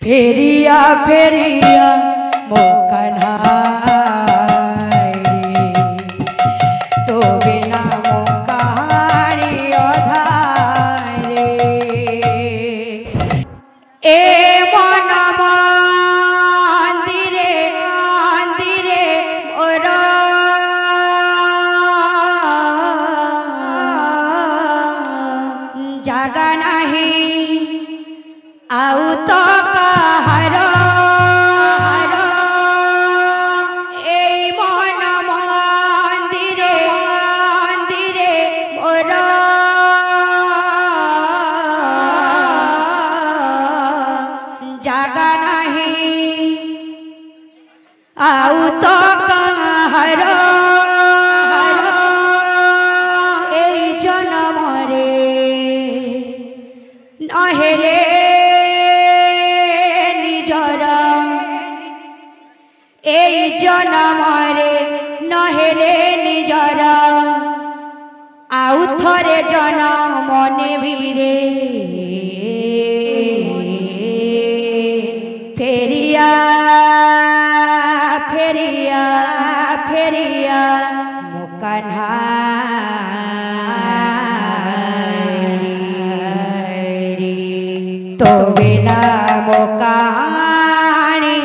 फेरिया फेरिया मो कन्हाई तो बिना मो कहानी अधारे ए मन मंदिरे मंदिरे मोर जागा नहीं आउ तो कहार ए मन मंदिरे मंदिरे मोर जागा नहीं आउ तो कहार ए जन्म रे नहेले जन्म रे नहेले निजर आउ थरे जन्म नेबी रे फेरिया फेरिया फेरिया मो कन्हाई तो बिना मो कहानी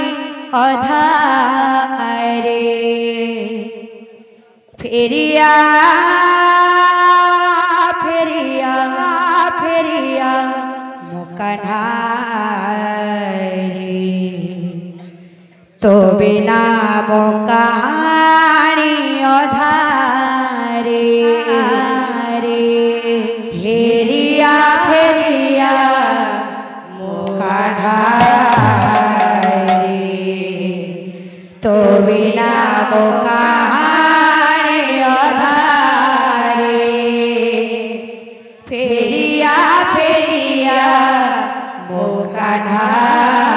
अधारे फेरिया फेरिया फेरिया मो कन्हाई तो बिना मो कहानी अधारे फेरिया फेरिया मो कन्हाई तो बिना मो कहानी अधारे फेरिया फेरिया मो कन्हाई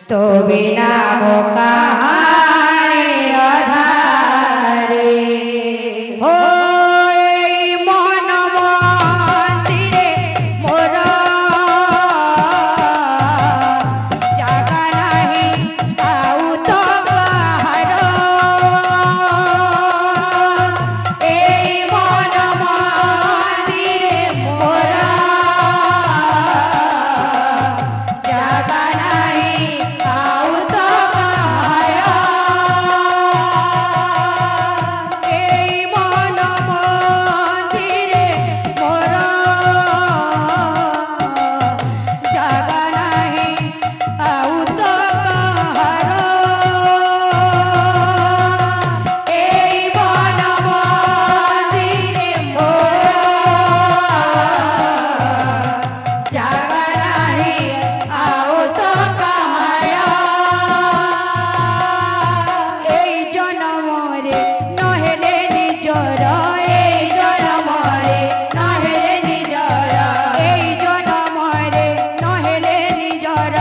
तो बिना मो कहानी अधारे हो मन मंदिरे मोर जागा नहीं आउ तो कहार ए मन मंदिरे मोर जागा नहीं आउ तो कहार ए मन मंदिरे मोर जागा नहीं आउ तो कहार ए मन मंदिरे मोर जागा नहीं आउ तो कहार ए जन्म रे नहेले निजर ए जन्म रे नहेले निजर ए जन्म रे नहेले निजर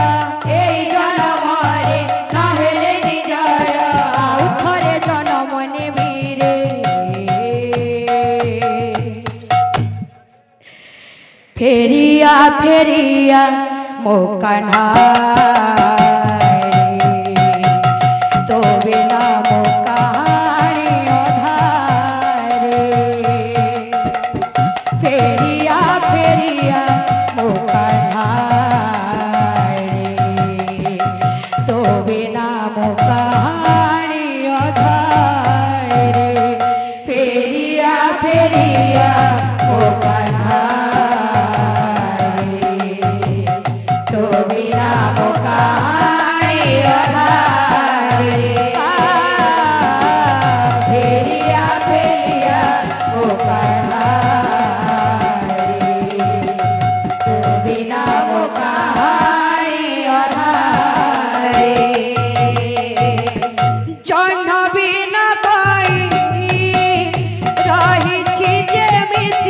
ए जन्म रे नहेले निजर आउ थरे जन्म नेबी रे फेरिया फेरिया मो कन्हाई तो बिना मो कहानी अधारे फेरिया फेरिया मो कन्हाई तो बिना मो कहानी अधारे फेरिया फेरिया मो कन्हाई तो बिना मो कहानी अधारे फेरिया फेरिया मो कन्हाई तो बिना मो कहानी अधारे जन्म बिना कोई रही जे मित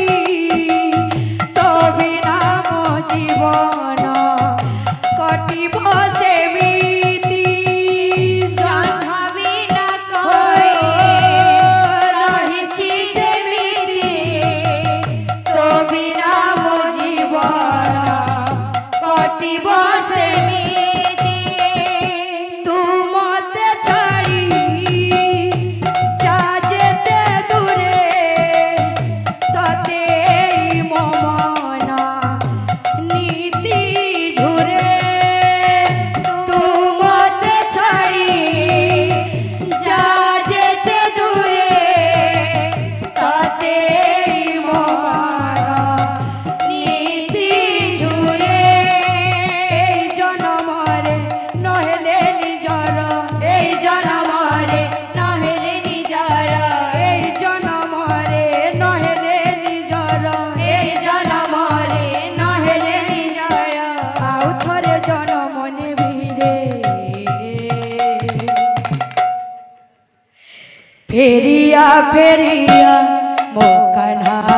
फेरिया फेरिया मोकन्हाई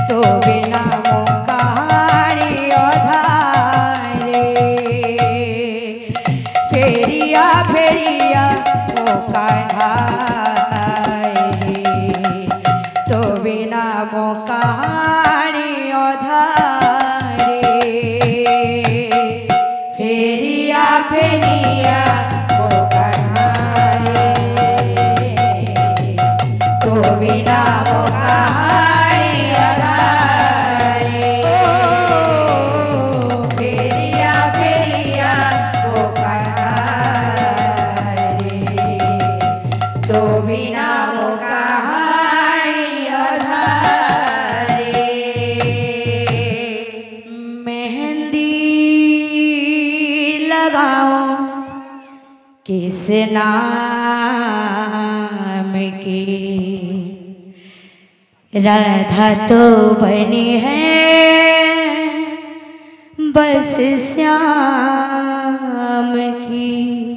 तो बिना मोकाहारी अधारे फेरिया फेरिया मोकन्हाई तो बिना मोकाहारी अधारे फेरिया फेरिया बिना मोकाहारी अधारे फेरिया फेरिया मोकाहारी तो बिना मोकाहारी अधारे मेहंदी लगाओ किस नाम की राधा तो बनी है बस श्याम की।